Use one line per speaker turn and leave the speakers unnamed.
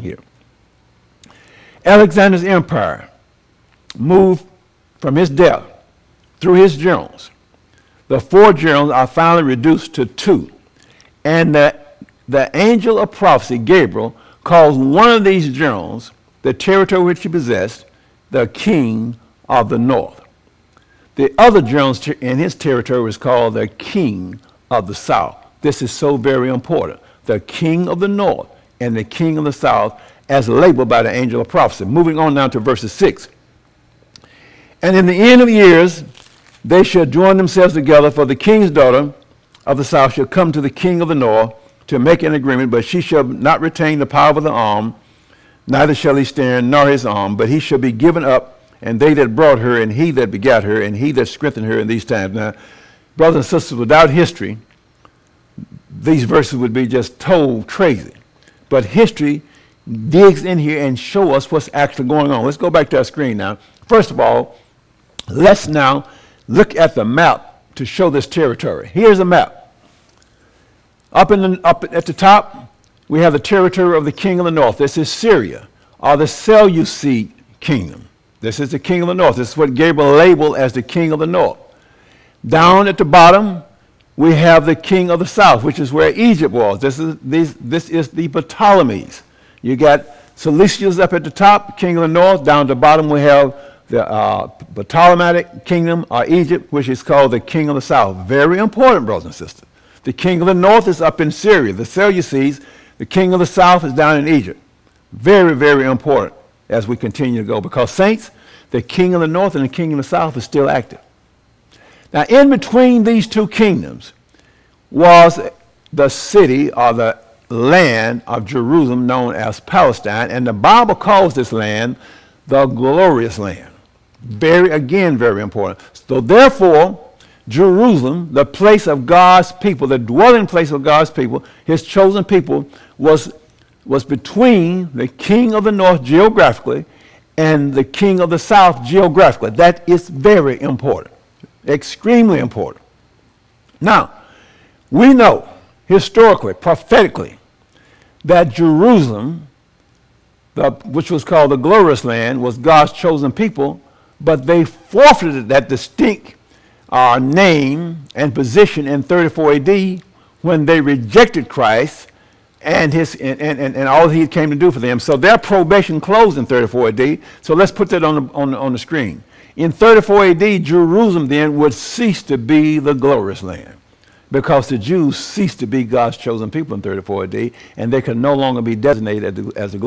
here. Alexander's empire moved from his death through his generals. The 4 generals are finally reduced to 2. And the angel of prophecy, Gabriel, calls one of these generals, the territory which he possessed, the king of the north. The other general in his territory was called the king of the south. This is so very important. The king of the north and the king of the south as labeled by the angel of prophecy. Moving on now to verses 6. And in the end of years, they shall join themselves together, for the king's daughter of the south shall come to the king of the north to make an agreement, but she shall not retain the power of the arm, neither shall he stand nor his arm, but he shall be given up, and they that brought her, and he that begat her, and he that strengthened her in these times. Now, brothers and sisters, without history, these verses would be just told crazy. But history digs in here and show us what's actually going on. Let's go back to our screen now. First of all, let's now look at the map to show this territory. Here's a map. Up at the top, we have the territory of the king of the north. This is Syria, or the Seleucid kingdom. This is the king of the north. This is what Gabriel labeled as the king of the north. Down at the bottom, we have the king of the south, which is where Egypt was. This is the Ptolemies. You got Seleucus up at the top, king of the north. Down at the bottom, we have the Ptolemaic kingdom, or Egypt, which is called the king of the south. Very important, brothers and sisters. The king of the north is up in Syria. The Seleucids, the king of the south is down in Egypt. Very, very important as we continue to go, because, saints, the king of the north and the king of the south is still active. Now, in between these two kingdoms was the city, or the land of Jerusalem, known as Palestine, and the Bible calls this land the glorious land. Very important. So therefore, Jerusalem, the place of God's people, the dwelling place of God's people, his chosen people, was between the king of the north geographically and the king of the south geographically. That is very important, extremely important. Now, we know historically, prophetically, that Jerusalem, which was called the glorious land, was God's chosen people, but they forfeited that distinct name and position in 34 AD when they rejected Christ and all he came to do for them. So their probation closed in 34 AD. So let's put that on the screen. In 34 AD, Jerusalem then would cease to be the glorious land, because the Jews ceased to be God's chosen people in 34 AD, and they could no longer be designated as the glorious